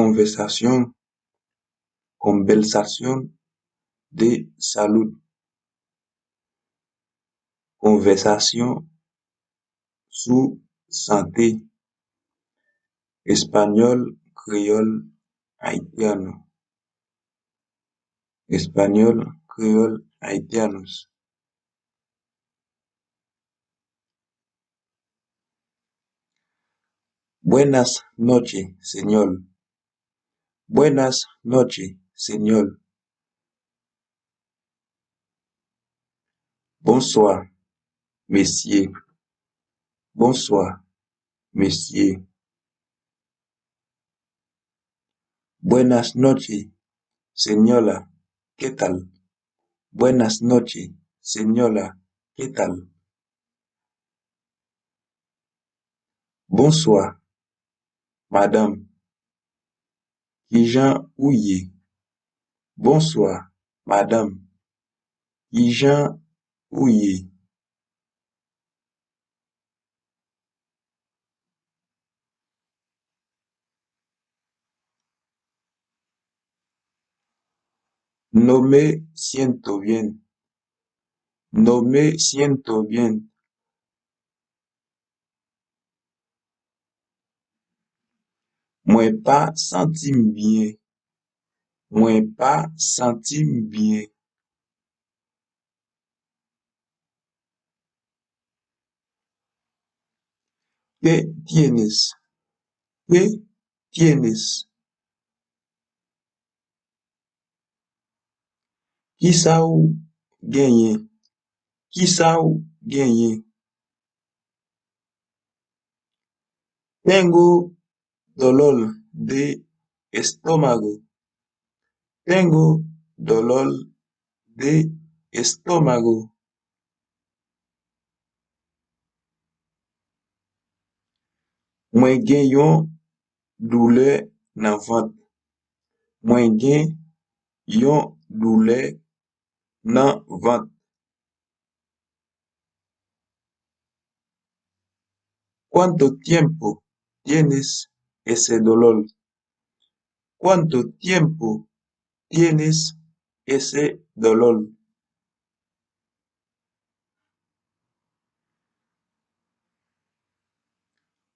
conversación, conversación de salud, conversación sur santé, español, créole, haitiano, español, créole, haitianos. Buenas noches, señor. Buenas noches, señor. Bonsoir, messieurs. Bonsoir, messieurs. Buenas noches, señora. ¿Qué tal? Buenas noches, señora. ¿Qué tal? Bonsoir, madame. Jean Ouye. Bonsoir, madame. Jean Ouye. No me siento bien. No me siento bien. Moi pas sentim bien. Moi pas sentim bien. ¿Qué tienes? ¿Qué tienes? Qui ça ou gagné? Qui ça ou gagné? Tengo dolor de estómago. Tengo dolor de estómago. Moi gen yon douleur nan ventre. Moi gen yon douleur nan ventre. ¿Cuánto tiempo tienes ese dolor? ¿Cuánto tiempo tienes ese dolor?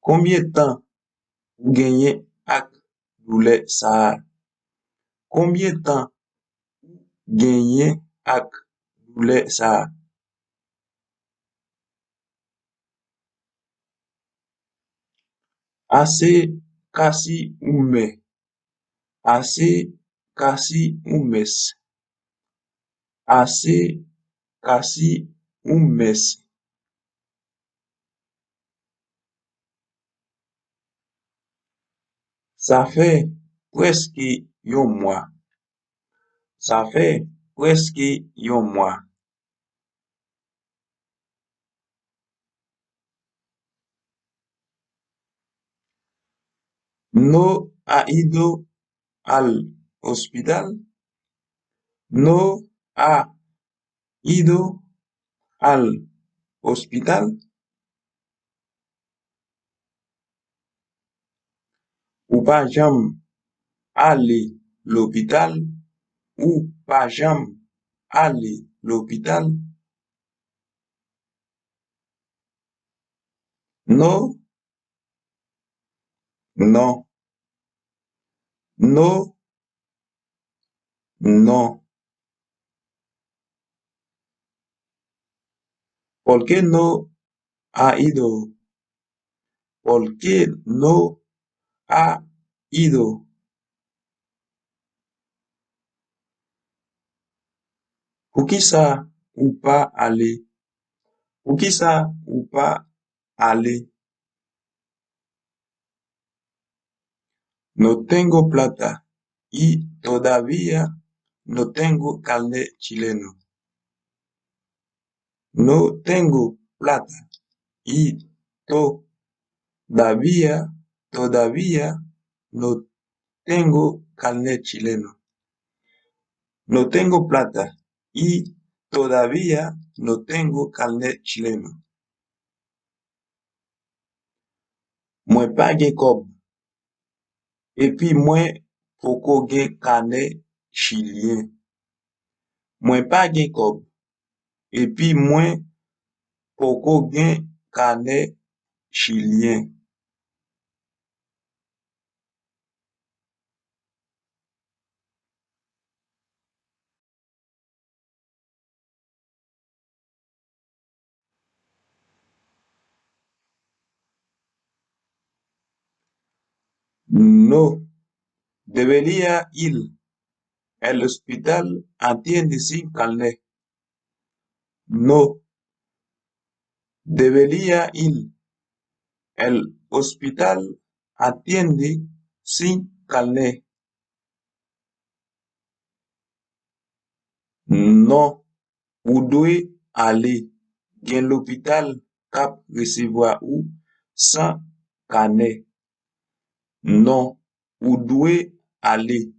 Combien de temps vous gagnez ak douleur ça? Combien de temps gagnez ak douleur ça? Assez kasi ou mais. Assez kasi ou mes. Assez kasi ou mes. Ça fait presque un mois. Ça fait presque un mois. No ha ido al hospital. No ha ido al hospital. Ou pas jamais aller l'hôpital. Ou pas jamais aller l'hôpital. Non, non, non, non. ¿Por qué no ha ido? ¿Por qué no ha ido? Pour qui ça ou pas aller? Pour qui ça ou pas aller? No tengo plata y todavía no tengo carnet chileno. No tengo plata y todavía no tengo carnet chileno. No tengo plata y todavía no tengo carnet chileno. Moi pas gen kob. epi mwen poko gen kane chilien. Mwen pa gen kob, epi mwen poko gen kane chilien. No, debería ir al hospital atiende sin carnet. No, debería ir al hospital atiende sin carnet. Non, ou doit aller gen l'hôpital kap recevoir ou sans carnet. Non, ou doit aller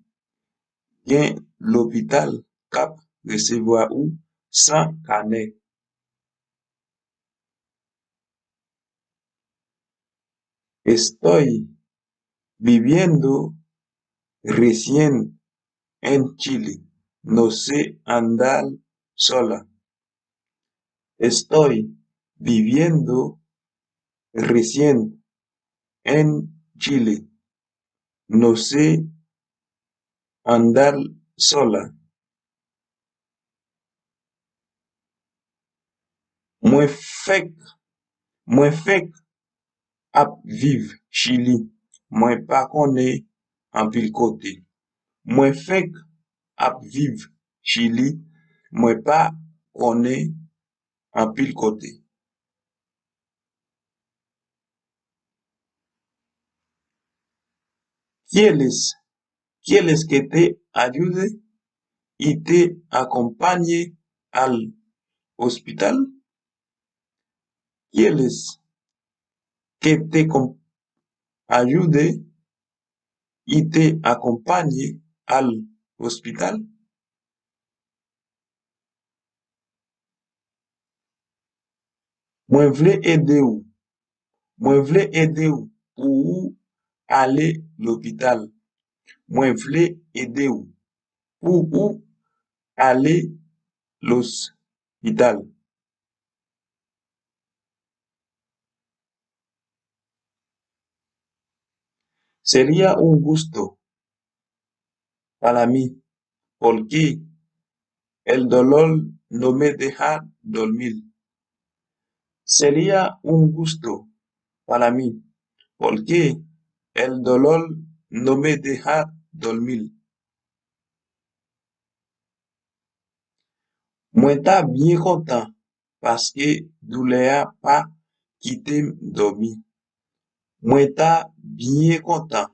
gen l'hôpital kap recevoir ou sans carnet. Estoy viviendo recién en Chile. No sé andar sola. Estoy viviendo recién en Chile. No sé andar sola. Mwen fek ap viv Chili. Mwen pa konen an pil kote. Mwen fek ap viv Chili. Mwen pa konen an pil kote. ¿Quieres que te ayude y te acompañe al hospital? ¿Quieres que te ayude y te acompañe al hospital? Mwen vle ede ou. Mwen vle ede ou pou ou ale l'hôpital. Mwen vle ede ou pou ou ale l'hospital. Sería un gusto para mí, porque el dolor no me deja dormir. Sería un gusto para mí, porque el dolor no me deja dormir. Mwen ta bien content paske douleur pa kitem dormi. Mwen ta bien content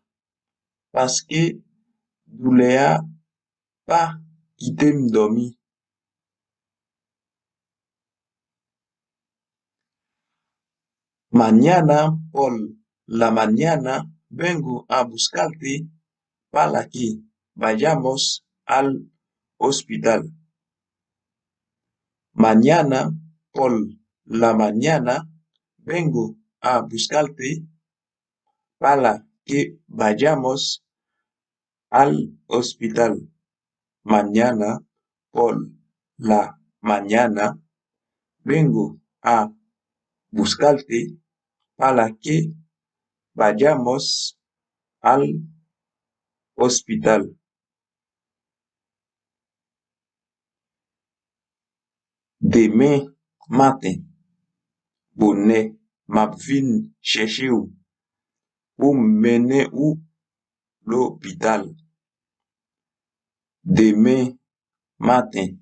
paske douleur pa kitem dormi. Mañana por la mañana vengo a buscarte para que vayamos al hospital. Mañana por la mañana vengo a buscarte para que vayamos al hospital. Mañana por la mañana vengo a buscarte para que vayamos al hospital. Demain matin, bonnet m'a vin chercher ou pour mener ou l'hôpital. Demain matin,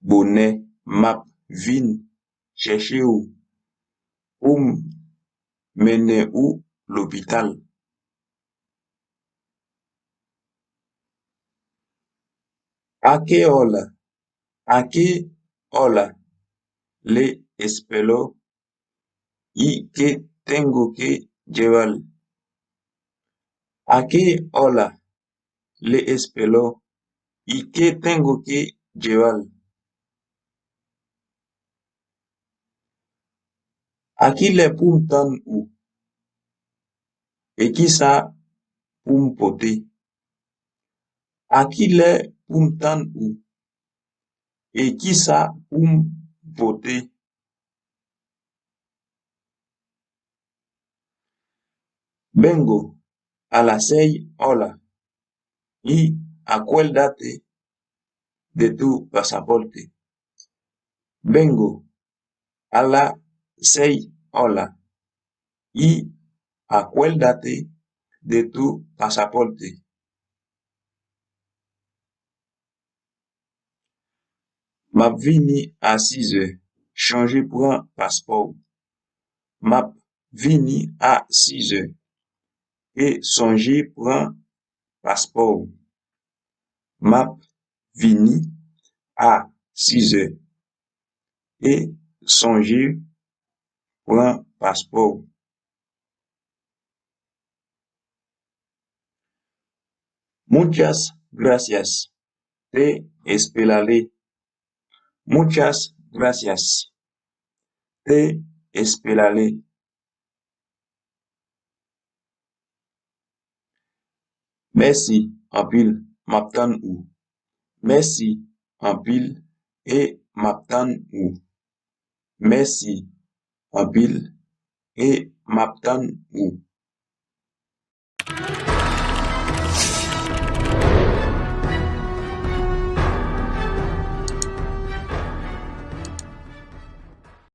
bonnet m'a vin chercher ou pour mener ou l'hôpital. ¿A qué hora le espero y qué tengo que llevar? ¿A qué hora le espero y qué tengo que llevar? Aquí le puntan u. E qui ça pou m'pote? A ki lè pou m'tan ou? E ki sa pou m'pote? Bengo, a las 6 horas. Y acuérdate de tu pasaporte. Vengo a las 6 horas. Y acuérdate de tu pasaporte. Map vini a 6 heures. Changer pour un passeport. Map vini a 6 heures. Et songer pour un passeport. Map vini a 6 heures. Et songer pour un passeport. Muchas gracias. Te esperaré. Muchas gracias. Te esperaré. Merci en pile, m'attend ou. Merci en pile et m'attend ou. Merci en pile et m'attend ou.